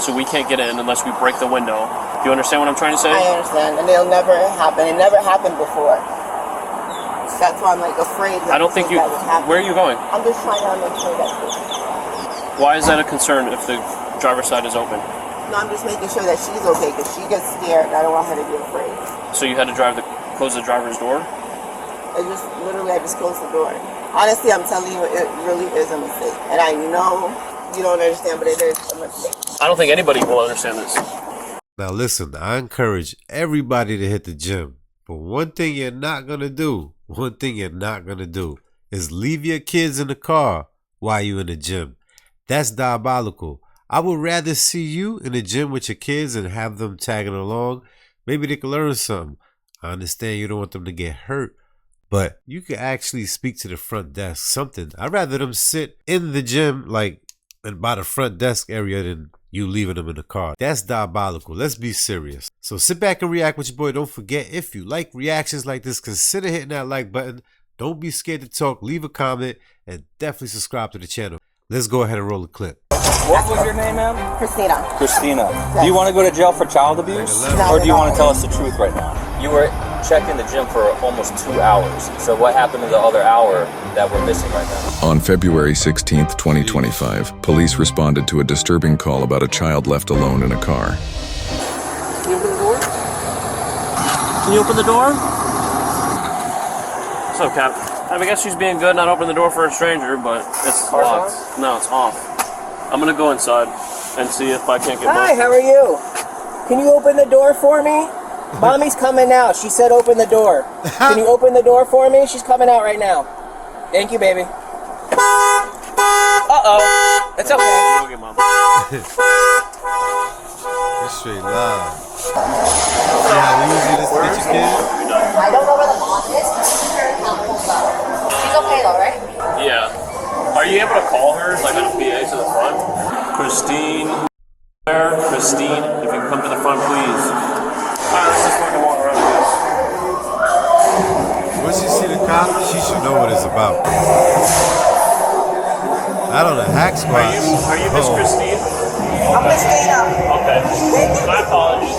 so we can't get in unless we break the window. Do you understand what I'm trying to say? I understand, and it'll never happen. It never happened before. That's why I'm like afraid. I don't think you. Where are you going? I'm just trying to make sure that. Why is that a concern if the driver's side is open? No, I'm just making sure that she's okay because she gets scared and I don't want her to be afraid. So you had to close the driver's door? I just closed the door. Honestly, I'm telling you, it really is a mistake. And I know you don't understand, but it is a mistake. I don't think anybody will understand this. Now listen, I encourage everybody to hit the gym. But one thing you're not going to do is leave your kids in the car while you're in the gym. That's diabolical. I would rather see you in the gym with your kids and have them tagging along. Maybe they can learn something. I understand you don't want them to get hurt, but you can actually speak to the front desk, something. I'd rather them sit in the gym, like by the front desk area, than you leaving them in the car. That's diabolical. Let's be serious. So sit back and react with your boy. Don't forget, if you like reactions like this, consider hitting that like button. Don't be scared to talk. Leave a comment and definitely subscribe to the channel. Let's go ahead and roll the clip. What was your name, ma'am? Christina. Christina. Yes. Do you want to go to jail for child abuse? No, or do you want to tell us the truth right now? You were checking the gym for almost 2 hours. So what happened to the other hour that we're missing right now? On February 16th, 2025, police responded to a disturbing call about a child left alone in a car. Can you open the door? Can you open the door? What's up, Cap? I guess she's being good, not opening the door for a stranger, but it's locked. No, it's off. I'm gonna go inside and see if I can't get Hi, how are you? Can you open the door for me? Mommy's coming out. She said open the door. Can you open the door for me? She's coming out right now. Thank you, baby. Uh-oh. It's okay. Okay, Mom. It's straight live. See how easy this is to get your kids? I don't know where the mom is. She's okay though, right? Yeah. Are you able to call her, like on a PA to the front? Christine, if you can come to the front, please. Alright, let's just fucking walk around, guys. Once you see the cop, she should know what it's about. Not on the hack squad. Are you Miss Christine? I'm Christina. Okay. My apologies.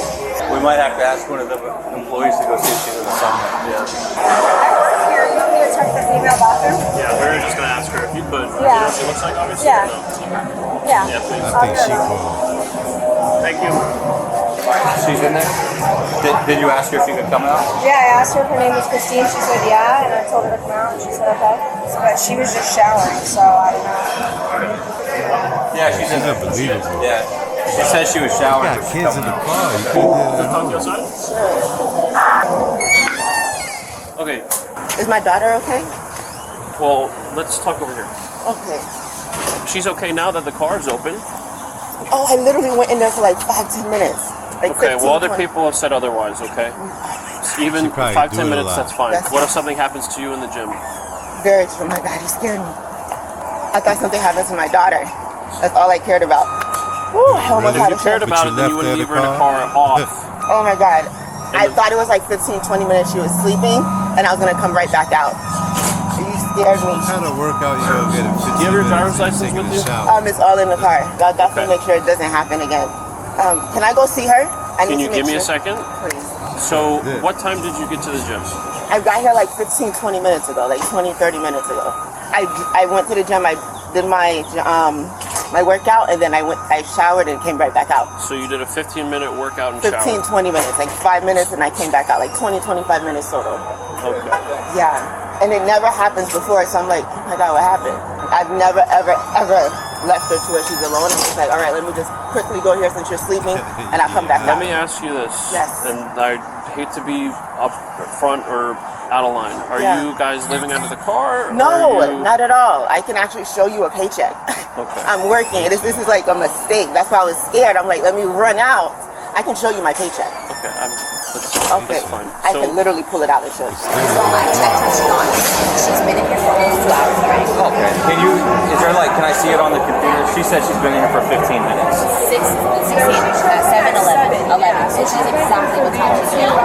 We might have to ask one of the employees to go see if she's in the sunlight. Yeah. I work here. You want me to check the female bathroom? Yeah, we were just gonna ask her if you could. Yeah. You know what she looks like, obviously? Yeah. No? Yeah. Yeah, please. I think she called. Thank you. She's in there? Did you ask her if she could come out? Yeah, I asked her if her name was Christine. She said yeah, and I told her to come out, and she said okay. But she was just showering, so I don't know. Yeah, she's in there. Unbelievable. Yeah. She said she was You showering. got kids in the car. You couldn't do that. Okay. Is my daughter okay? Well, let's talk over here. Okay. She's okay now that the car is open. Oh, I literally went in there for like 5-10 minutes. Like Okay, 15, well, other 20. people have said otherwise, okay? Even She probably 5-10 do it a minutes, lot. that's fine. That's What if something happens to you in the gym? Very true. My God, he scared me. I thought something happened to my daughter. That's all I cared about. Woo, I almost If had you a cared chance. about you it, then you left wouldn't her leave her in the car off. Oh my God. I thought it was like 15-20 minutes she was sleeping, and I was going to come right back out. You scared me. What kind of workout you gonna get in 15 Do you have your driver's minutes license taking with a you? shower? It's all in the car. I'll definitely Okay. make sure it doesn't happen again. Can I go see her? Can you give me a second? Please. So, Yeah. what time did you get to the gym? I got here like 15-20 minutes ago, like 20-30 minutes ago. I went to the gym, I did my workout, and then I showered and came right back out. So you did a 15-minute workout and shower. 15-20 minutes, like 5 minutes, and I came back out, like 20-25 minutes total. Okay. Yeah, and it never happens before, so I'm like, oh my God, what happened? I've never, ever, ever left her to where she's alone. I'm just like, all right, let me just quickly go here since you're sleeping, and I'll come back Let out. me ask you this. Yes. And I hate to be up front or out of line. Are Yeah. you guys living under the car? No, Or are you... not at all. I can actually show you a paycheck. Okay. I'm working. This is like a mistake. That's why I was scared. I'm like, let me run out. I can show you my paycheck. Okay, Okay. that's fine. I can literally pull it out and show you. So I checked her. She's been in here for almost 2 hours already. Okay. Is there like, can I see it on the computer? She said she's been in here for 15 minutes. 7, 11. So she's exactly what time she's in. 2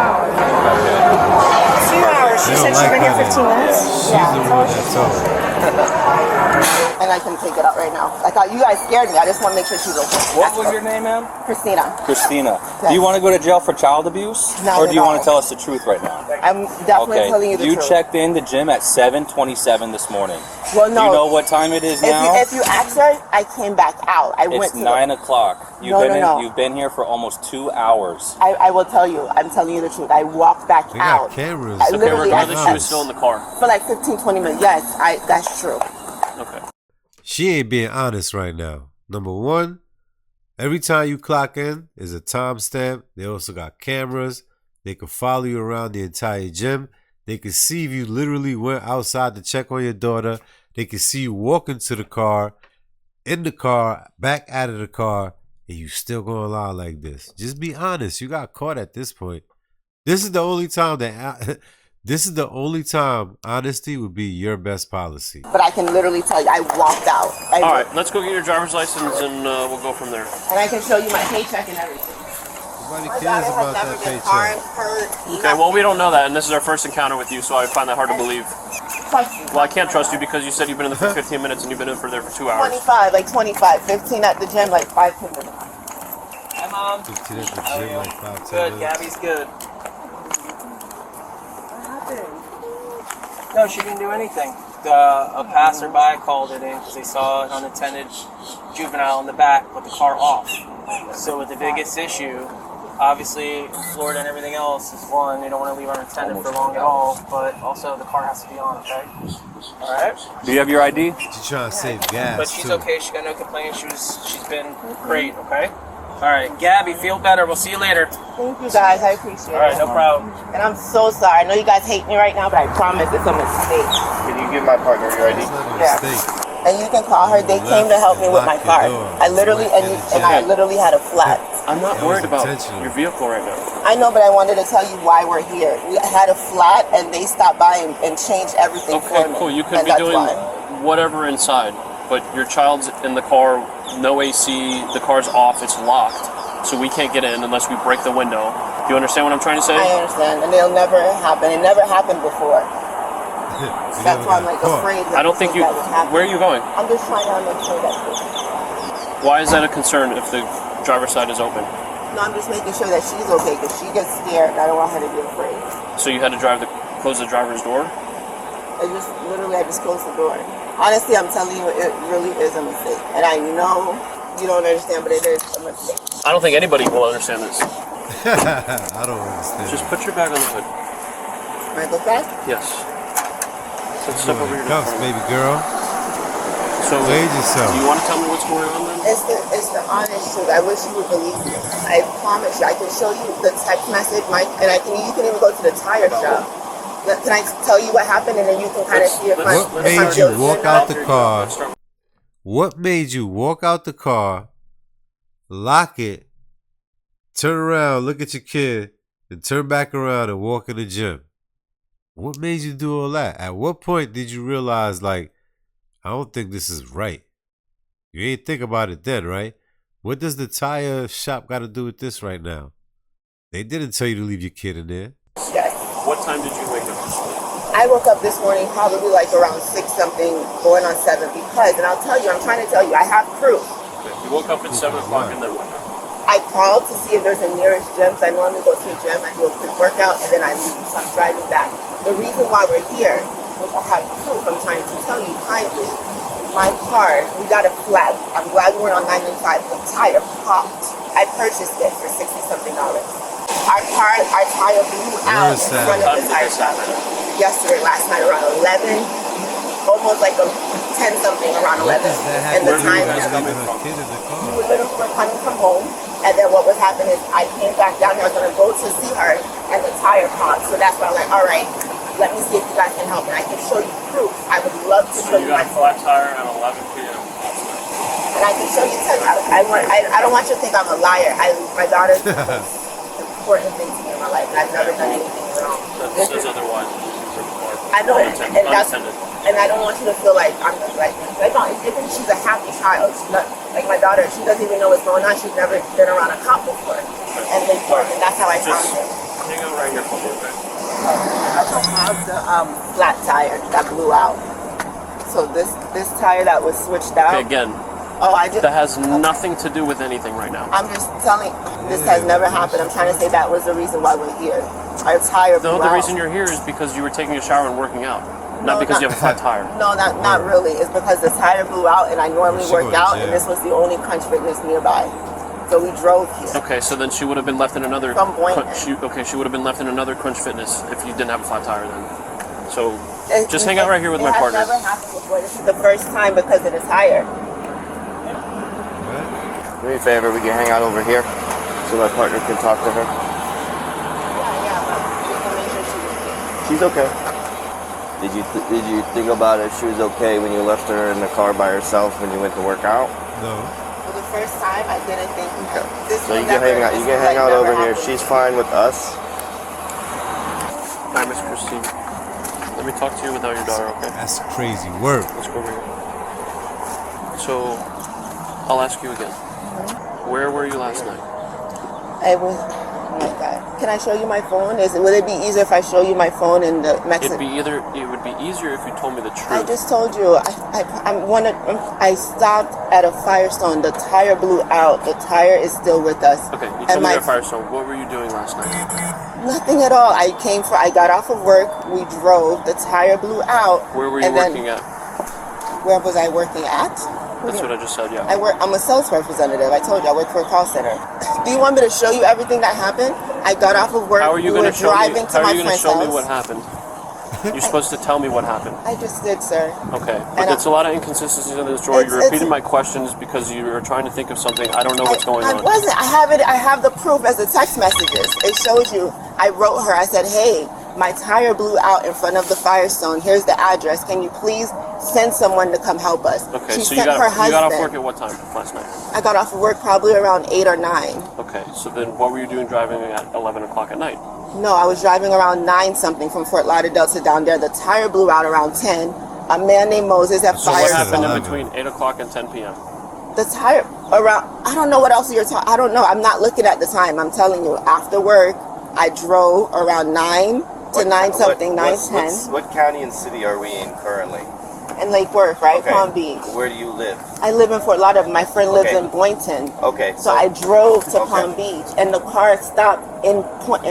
hours. She They said don't she's like been here that. 15 minutes. She's the one that told her. And I can take it out right now. I thought you guys scared me. I just want to make sure she's okay. What was your name, ma'am? Christina. Christina. Yes. Do you want to go to jail for child abuse? Not Or do at you want all. to tell us the truth right now? I'm definitely telling you the you truth. checked in the gym at 7:27 this morning. Well, no. Do you know what time it is now? If you ask her, I came back out. I went It's to 9 o'clock. No. You've been here for almost 2 hours. I will tell you. I'm telling you the truth. I walked back They got out. cameras. I Okay, literally, regardless, I- she was still in the car. for like 15, 20 minutes. Yes, that's true. Okay. She ain't being honest right now. Number one, every time you clock in is a timestamp. They also got cameras. They can follow you around the entire gym. They can see if you literally went outside to check on your daughter. They can see you walk into the car, in the car, back out of the car, and you still gonna lie like this. Just be honest. You got caught at this point. This is the only time honesty would be your best policy. But I can literally tell you, I walked out. All right, let's go get your driver's license and we'll go from there. And I can show you my paycheck and everything. Nobody My cares daughter about has that never been paycheck. harmed, hurt. Okay, well, we don't know that, and this is our first encounter with you, so I find that hard to believe. Trust me. Well, I can't trust you because you said you've been in there for 15 minutes and you've been in for there for 2 hours. 25, like 25. 15 at the gym, like 5 minutes. Hi, Mom. 15 at the gym, like 5, 10 Good. minutes. Gabby's good. What happened? No, she didn't do anything. A passerby called it in because they saw an unattended juvenile in the back with the car off. So with the biggest issue, obviously Florida and everything else is one, they don't want to leave unattended for long at all, but also the car has to be on, okay? Alright? Do you have your ID? She's trying to save gas, But she's too. okay, she got no complaints, she's been great, okay? Alright, Gabby, feel better, we'll see you later. Thank you guys, I appreciate it. Alright, no problem. And I'm so sorry. I know you guys hate me right now, but I promise it's a mistake. Can you give my partner your ID? It's not a Yeah. mistake. And you can call her. They came to help me with my car. I literally and I literally had a flat. I'm not That was worried about intentional. your vehicle right now. I know, but I wanted to tell you why we're here. We had a flat, and they stopped by and changed everything for Okay, me. cool. You could And be that's doing why. whatever inside, but your child's in the car, no AC, the car's off, it's locked, so we can't get in unless we break the window. Do you understand what I'm trying to say? I understand, and it'll never happen. It never happened before. That's why I'm like afraid. I don't think you. that would happen. Where are you going? I'm just trying to make sure that. Why is that a concern if the driver's side is open? No, I'm just making sure that she's okay because she gets scared, and I don't want her to be afraid. So you had to close the driver's door? I just closed the door. Honestly, I'm telling you, it really is a mistake, and I know you don't understand, but it is a mistake. I don't think anybody will understand this. I don't understand. Just put your bag on the hood. My book bag? Yes. Let's step over here. to the Cuffs, front. baby girl. So, Wade yourself. do you want to tell me what's going on then? It's the honest truth. I wish you would believe me. I promise you. I can show you the text message, and you can even go to the tire shop. Can I tell you what happened, and then you can kind of see if my What if my made you guilt's walk in out there? the car? Let's start. What made you walk out the car, lock it, turn around, look at your kid, and turn back around and walk in the gym? What made you do all that? At what point did you realize, like, I don't think this is right? You ain't think about it then, right? What does the tire shop got to do with this right now? They didn't tell you to leave your kid in there. Yes. What time did you wake up this morning? I woke up this morning probably like around 6 something, going on 7 because, and I'll tell you, I'm trying to tell you, I have proof. Okay. You woke up at 7 o'clock and then what? I called to see if there's a nearest gym. So I normally go to the gym, I do a quick workout, and then I leave. So I'm driving back. The reason why we're here, which I have proof, I'm trying to tell you kindly, my car, we got a flat. I'm glad we were on 995. The tire popped. I purchased it for $60-something. Our tire blew out in front of the tire shop yesterday, last night around 11, almost like a 10-something around 11. And the time we were literally coming from home, and then what was happening is I came back down here. I was gonna go to see her, and the tire popped. So that's why I'm like, all right, let me see if you guys can help me. I can show you proof. I would love to show So you you got my a flat tire at 11 p.m. and I can show you. I don't want you to think I'm a liar. My daughter's the most important thing to me in my life, and I've never done anything wrong. That says otherwise. I know, Unattended. and that's, Unattended. and I don't want you to feel like I'm just like no, it's different. She's a happy child. She's not like my daughter. She doesn't even know what's going on. She's never been around a cop before, and that's how I found Just it. hang out right here for me, okay? I don't have the flat tire that blew out. So this tire that was switched out. Okay, again, Oh, I just. that has nothing to do with anything right now. I'm just telling. This has never happened. I'm trying to say that was the reason why we're here. Our tire blew No, the out. reason you're here is because you were taking a shower and working out. Not because you have a flat tire. No, not really. It's because the tire blew out, and I normally She work going to out, jail. and this was the only Crunch Fitness nearby. So we drove here. Okay, so then she would have been left in another. From Boynton. She would have been left in another Crunch Fitness if you didn't have a flat tire then. So It- just hang out right here with my partner. It has never happened before. This is the first time because of the tire. Do me a favor, we can hang out over here so my partner can talk to her. She's okay. Did you think about if she was okay when you left her in the car by herself when you went to work out? No. For the first time, I didn't think. Okay. This So will you can never- hang out. this You will, can hang like, out never over here. happen. She's fine with us. Hi, Miss Christine. Let me talk to you without your daughter, okay? That's crazy work. Let's go over here. So, I'll ask you again. Where were you last night? I was. Oh my God! Can I show you my phone? Would it be easier if I show you my phone in the Mexican? It would be easier if you told me the truth. I just told you. I stopped at a Firestone. The tire blew out. The tire is still with us. Okay, you And told me my- you're a Firestone. What were you doing last night? Nothing at all. I got off of work. We drove. The tire blew out. Where were you and then- working at? Where was I working at? That's what I just said, yeah. I'm a sales representative. I told you I work for a call center. Do you want me to show you everything that happened? I got off of work. How are you we going were to show me? driving to How are my you going to friend's show me house. what happened? You're supposed to tell me what happened. I just did, sir. Okay, but And there's a lot of inconsistencies in this drawer. You're It's- repeating my questions because you are trying to think of something. I don't know what's going I on. wasn't. I have it. I have the proof as the text messages. It shows you. I wrote her. I said, "Hey, my tire blew out in front of the Firestone. Here's the address. Can you please send someone to come help us?" Okay, She so sent you her husband. got off work at what time last night? I got off of work probably around 8 or 9. Okay, so then what were you doing driving at 11 o'clock at night? No, I was driving around 9 something from Fort Lauderdale to down there. The tire blew out around 10. A man named Moses at So what happened Firestone. in between 8 o'clock and 10 p.m.? The tire around. I don't know what else you're talking. I don't know. I'm not looking at the time. I'm telling you. After work, I drove around 9 to 9 something, 9:10. What county and city are we in currently? In Lake Worth, right? Okay. Palm Beach. Where do you live? I live in Fort Lauderdale. My friend lives Okay. in Boynton. Okay. So I drove to Okay. Palm Beach, and the car stopped in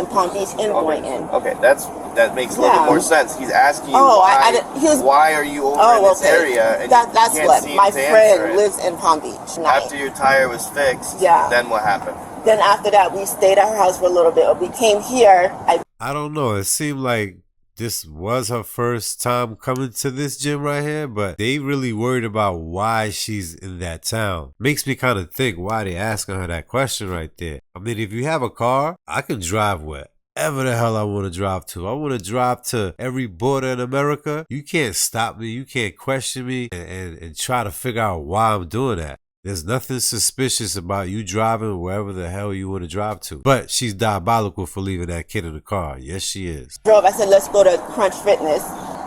Palm Beach in Boynton. Okay, that makes a little Yeah. bit more sense. He's asking you Oh, why, I didn't- he was- why are you over in this area and That's you can't what seem my to answer friend it. lives in Palm Beach. After your tire was fixed, Yeah. then what happened? Then after that, we stayed at her house for a little bit. We came here. I don't know. It seemed like this was her first time coming to this gym right here, but they really worried about why she's in that town. Makes me kind of think why they asking her that question right there. I mean, if you have a car, I can drive wherever the hell I want to drive to. I want to drive to every border in America. You can't stop me. You can't question me and try to figure out why I'm doing that. There's nothing suspicious about you driving wherever the hell you want to drive to. But she's diabolical for leaving that kid in the car. Yes, she is. drove. I said, let's go to Crunch Fitness.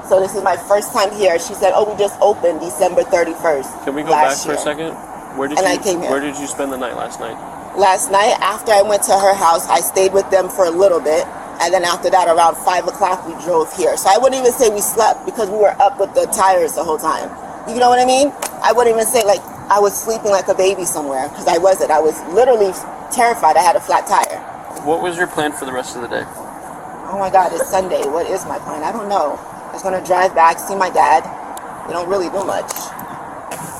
So this is my first time here. She said, oh, we just opened December 31st. Can we go back last for a year. second? Where did And you I came here. Where did you spend the night last night? Last night, after I went to her house, I stayed with them for a little bit. And then after that, around 5 o'clock, we drove here. So I wouldn't even say we slept because we were up with the tires the whole time. You know what I mean? I wouldn't even say like I was sleeping like a baby somewhere because I wasn't. I was literally terrified. I had a flat tire. What was your plan for the rest of the day? Oh my God, it's Sunday. What is my plan? I don't know. I was going to drive back, see my dad. We don't really do much.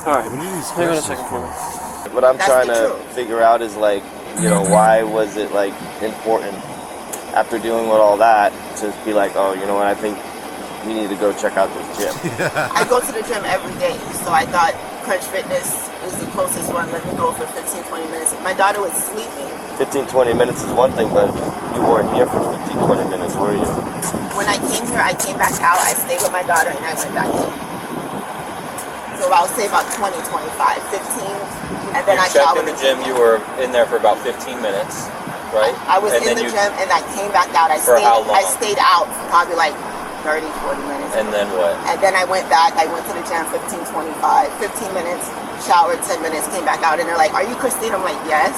All right, What are these hang on a questions second for me. What I'm That's trying the to truth. figure out is like, you know, why was it like important after dealing with all that to be like, oh, you know what, I think we need to go check out this gym. I go to the gym every day, so I thought Crunch Fitness is the closest one. Let me go for 15, 20 minutes. My daughter was sleeping. 15, 20 minutes is one thing, but you weren't here for 15, 20 minutes, were you? When I came here, I came back out. I stayed with my daughter, and I went back in. So I'll say about 20, 25, 15, and then You I checked showered. in the gym. You were in there for about 15 minutes, right? I was And in then the gym, and I came back out. For how long? I stayed out for probably like 30, 40 minutes. And then what? And then I went back. I went to the gym 15, 25, 15 minutes, showered 10 minutes, came back out, and they're like, "Are you Christine?" I'm like, "Yes."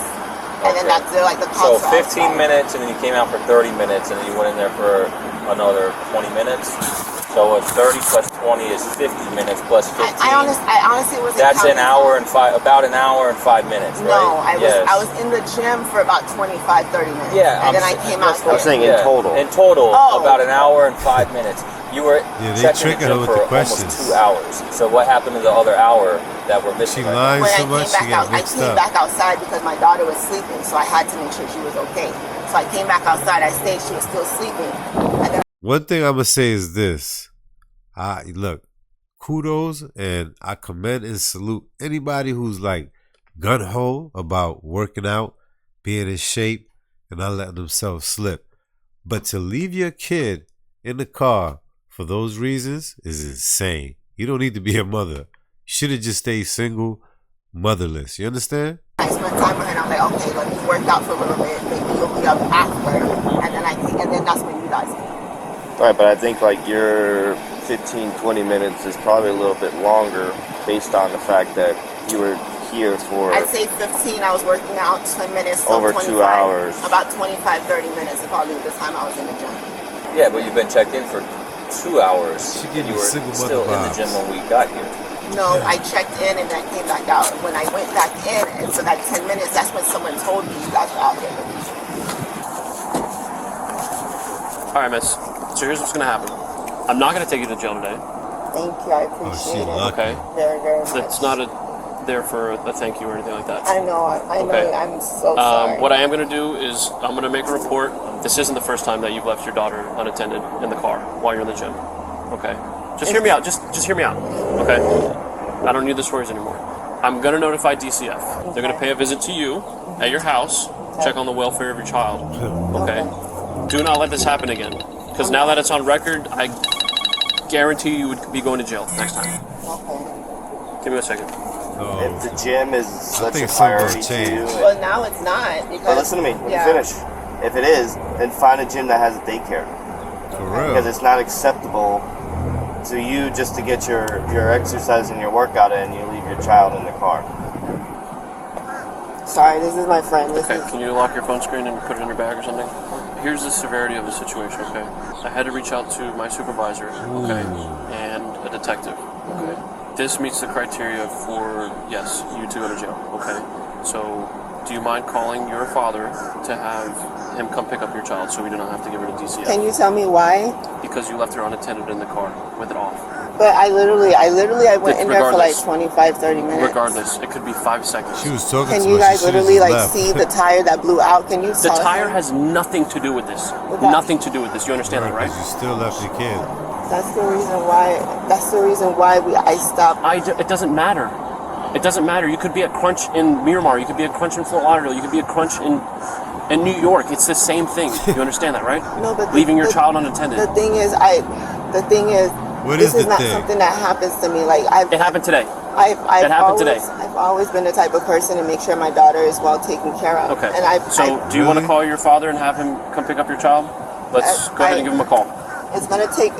And then Okay. that's like the So call. 15 minutes, and then you came out for 30 minutes, and then you went in there for another 20 minutes. So a 30 plus 20 is 50 minutes plus 15. I honestly wasn't That's counting an hour and about an hour and 5 minutes, right? No, I Yes. was in the gym for about 25, 30 minutes. Yeah, and then I came out I'm here. saying in total. In total, Oh. about an hour and 5 minutes. You were Yeah, they checking the tricking her gym with for the almost questions. 2 hours. So what happened to the other hour that we're She missing? right lying When so I much, came she back got out, I mixed came up. back outside because my daughter was sleeping, so I had to make sure she was okay. So I came back outside. I stayed. She was still sleeping. And then One thing I'm gonna say is this: look, kudos, and I commend and salute anybody who's like gun ho about working out, being in shape, and not letting themselves slip. But to leave your kid in the car for those reasons is insane. You don't need to be a mother. You should have just stayed single, motherless. You understand? I spent time with her, and I'm like, okay, let me work out for a little bit. Maybe you'll be up after, and then that's when you guys came. Right, but I think like your 15, 20 minutes is probably a little bit longer based on the fact that you were here for I'd say 15. I was working out 10 minutes. So over 25, 2 hours. About 25, 30 minutes is probably the time I was in the gym. Yeah, but you've been checked in for 2 hours. She getting You were single mother still in the vibes. gym when we got here. No, I checked in and then came back out. When I went back in, and for that 10 minutes, that's when someone told me you guys were out here. All right, miss. So here's what's gonna happen. I'm not gonna take you to jail today. Thank you. I Oh, she appreciate it. lucky. Okay. Very, very much. It's not there for a thank you or anything like that. I know. I know. Okay. I'm so sorry. What I am going to do is I'm going to make a report. This isn't the first time that you've left your daughter unattended in the car while you're in the gym. Okay? Just hear me out. Just hear me out. Okay? I don't need the stories anymore. I'm going to notify DCF. They're going to pay a visit to you at your house, check on the welfare of your child. Okay? Do not let this happen again. Because now that it's on record, I guarantee you would be going to jail next time. Okay. Give me a second. if the gym is such a think something priority will to change. you. Well, now it's not because. But listen to me. Let me yeah. finish. If it is, then find a gym that has a daycare. For real. Because it's not acceptable to you just to get your exercise and your workout in, and you leave your child in the car. Sorry, this is my friend. This Okay, is. can you lock your phone screen and put it in your bag or something? Here's the severity of the situation, okay? I had to reach out to my supervisor, okay, and a detective, okay? This meets the criteria for, yes, you to go to jail, okay? So, do you mind calling your father to have him come pick up your child so we do not have to give her to DCF? Can you tell me why? Because you left her unattended in the car with it off. But I went in there for like Regardless. 25, 30 minutes. Regardless, it could be 5 seconds. She was talking Can to you us, guys she should've literally just like left. see the tire that blew out? Can you The tell tire him? has nothing to do with this. that- Nothing to do with this. You understand that, right? Because you still left your kid. That's the reason why. That's the reason why I stopped. It doesn't matter. It doesn't matter. You could be at Crunch in Miramar. You could be at Crunch in Fort Lauderdale. You could be at Crunch in New York. It's the same thing. You understand that, right? No, but leaving your child unattended. The thing is, What this is is the not thing? something that happens to me. Like It happened today. I've It happened today. I've always been the type of person to make sure my daughter is well taken care of. Okay. And Do you want to call your father and have him come pick up your child? Let's go ahead and give him a call. it's gonna take.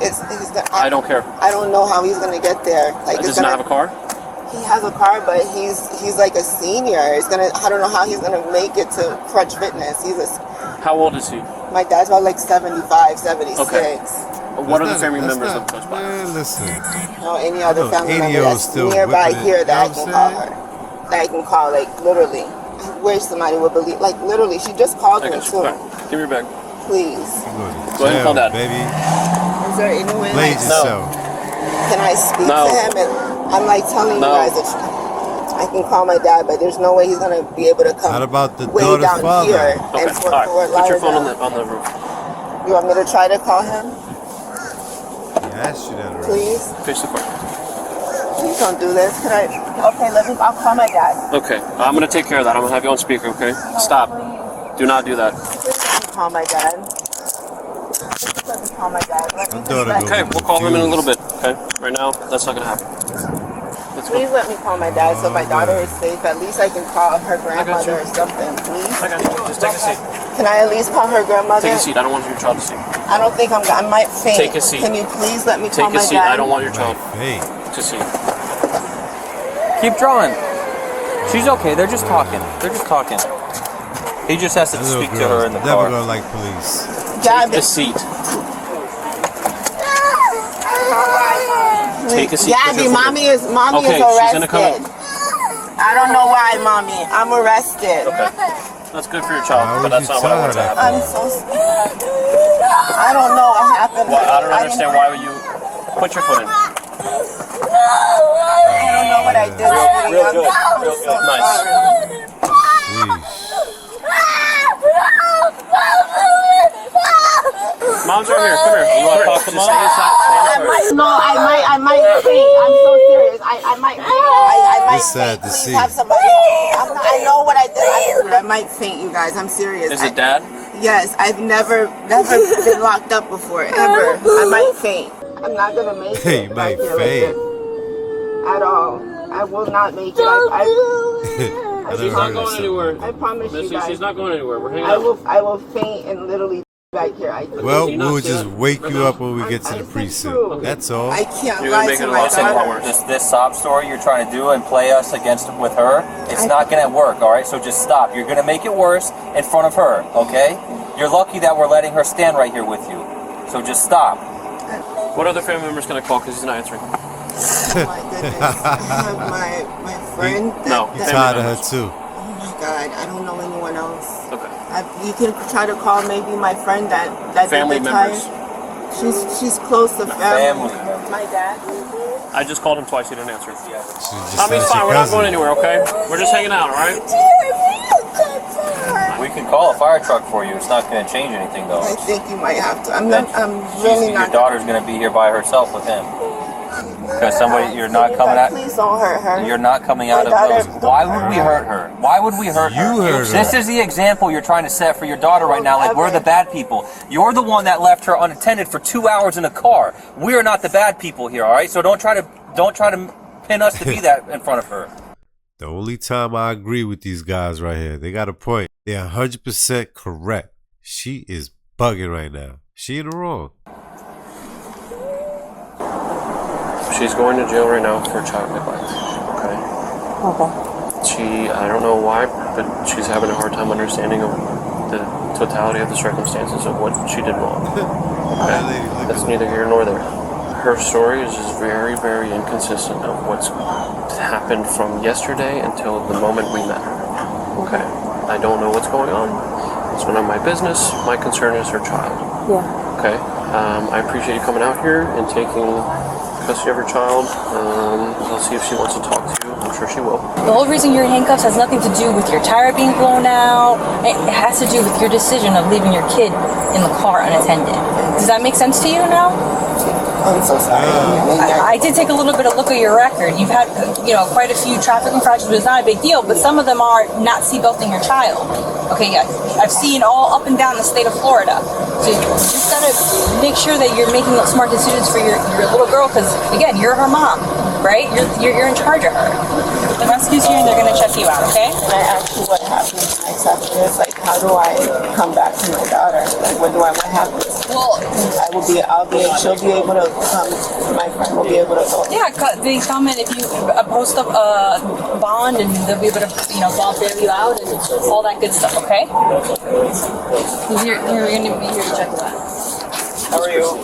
I don't care. I don't know how he's gonna get there. Like Does he not have a car? He has a car, but he's like a senior. I don't know how he's gonna make it to Crutch Fitness. How old is he? My dad's about like 75, 76. Okay. What other That's family not- members that's live close by? Man, listen. No, any other know family 80 member year olds that's still nearby whipping it, here that I you know can what call I'm her. That I can call, like, literally. I wish somebody would believe. Like, literally, she just called I me, got you. too. All right. Give me your bag. Please. You going to Go ahead and call jail, Dad. baby. Is there any way, Blade like, yourself. can I speak No. to him? And I'm, like, telling No. you guys that I can call my dad, but there's no way he's going to be able to come How about the way daughter's down father? here Okay. and Fort All right. Put your phone Lauderdale. on the roof. You want me to try to call him? I asked you that already. Please? Face the car. Please don't do this. Can I? Okay, I'll call my dad. Okay. I'm gonna take care of that. I'm gonna have you on speaker. Okay. Stop. Do not do that. Please let me call my dad. Please let me call my dad. Let me My just daughter let- goes Okay. We'll call him in a little bit. Okay. Right now, that's not gonna happen. Let's go. Please let me call my dad so my daughter is safe. At least I can call her grandmother or something. Please. I got you. Just take a seat. Can I at least call her grandmother? Take a seat. I don't want your child to see. I don't think I might faint. Take a seat. Can you please let me call Take my a seat. dad? I don't want your child Hey, to see. Keep drawing. She's okay. They're just talking. He just has to that little speak to girl her is in the never car. gonna like police. Dad, Take a seat. take a seat. Gabby, mommy is Okay, she's arrested. gonna come in. I don't know why, mommy. I'm arrested. Okay. That's good for your child, Why but would that's you not what I want to tell her happen. I'm so scared. I don't know what happened. Well, I don't understand why would you put your foot in. I don't know what I did. Real good. Real so good. Nice. Jeez. Mom's right here. Come here. You want to talk to mom? I might faint. I'm so serious. I might faint. I might It's sad faint. to Please see. have somebody. I know what I did. I might faint, you guys. I'm serious. Is it dad? Yes, I've never been locked up before, ever. I might faint. I'm not gonna make it. You might back here like faint. this At all. I will not make it. She's not going anywhere. I promise you Missy, guys. she's not going anywhere. We're hanging I out. will faint and literally back here. Well, You're not we'll just scared? wake you up when we get to I the said precinct. true. That's all. I can't You're lie gonna make to it a my lot daughter. worse. This sob story you're trying to do and play us against with her, it's not gonna work, all right? So just stop. You're gonna make it worse in front of her, okay? You're lucky that we're letting her stand right here with you. So just stop. What other family member's going to call because he's not answering? Oh my goodness. I have my friend. No. You Family tired of her members. too. Oh my God, I don't know anyone else. Okay. You can try to call maybe my friend that Family did the members. time. She's close to family. Family members. My dad. I just called him twice. He didn't answer. She just Tommy's said she fine. We're not cousin. going anywhere, okay? We're just hanging out, all right? We can call a fire truck for you. It's not gonna change anything though. I think you might have to. I'm Your really not. daughter's gonna be here by herself with him. Because somebody, you're not coming out. Please don't hurt her. You're not coming out of My daughter- those. Why would we hurt her? Why would we hurt her? You hurt her. This is the example you're trying to set for your daughter right now. Like we're the bad people. You're the one that left her unattended for 2 hours in a car. We are not the bad people here. All right. So don't try to pin us to be that in front of her. The only time I agree with these guys right here, they got a point. They're 100% correct. She is bugging right now. She in the wrong. She's going to jail right now for child neglect, okay? Okay. I don't know why, but she's having a hard time understanding of the totality of the circumstances of what she did wrong. Okay? That's neither here nor there. Her story is just very, very inconsistent of what's happened from yesterday until the moment we met her. Okay? I don't know what's going on. It's none of my business. My concern is her child. Yeah. Okay? I appreciate you coming out here and taking custody of her child. I'll see if she wants to talk to you. I'm sure she will. The whole reason you're in handcuffs has nothing to do with your tire being blown out. It has to do with your decision of leaving your kid in the car unattended. Does that make sense to you now? I'm so sorry. I did take a little bit of look at your record. You've had, quite a few traffic infractions, but it's not a big deal. But some of them are not seatbelting your child. Okay, yeah, I've seen all up and down the state of Florida. So you just gotta make sure that you're making smart decisions for your little girl, because again, you're her mom, right? You're in charge of her. The rescue's here, and they're gonna check you out. Okay? Can I ask you what happens next after this? Like, how do I come back to my daughter? Like, what happens? Well, she'll be able to come. My friend will be able to go. yeah, they come in if you post up a bond, and they'll be able to, bond bail you out and all that good stuff. Okay? You're gonna be here to check you out. How are you?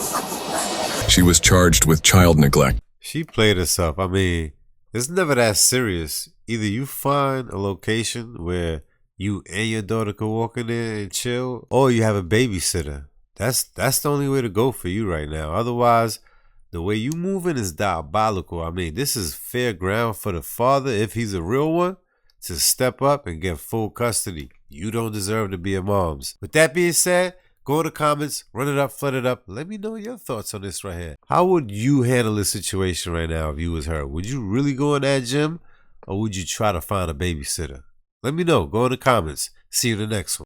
She was charged with child neglect. She played herself. I mean, it's never that serious. Either you find a location where you and your daughter can walk in there and chill, or you have a babysitter. That's the only way to go for you right now. Otherwise, the way you moving is diabolical. I mean, this is fair ground for the father, if he's a real one, to step up and get full custody. You don't deserve to be a mom's. With that being said, go in the comments, run it up, flood it up. Let me know your thoughts on this right here. How would you handle this situation right now if you was her? Would you really go in that gym, or would you try to find a babysitter? Let me know. Go in the comments. See you in the next one.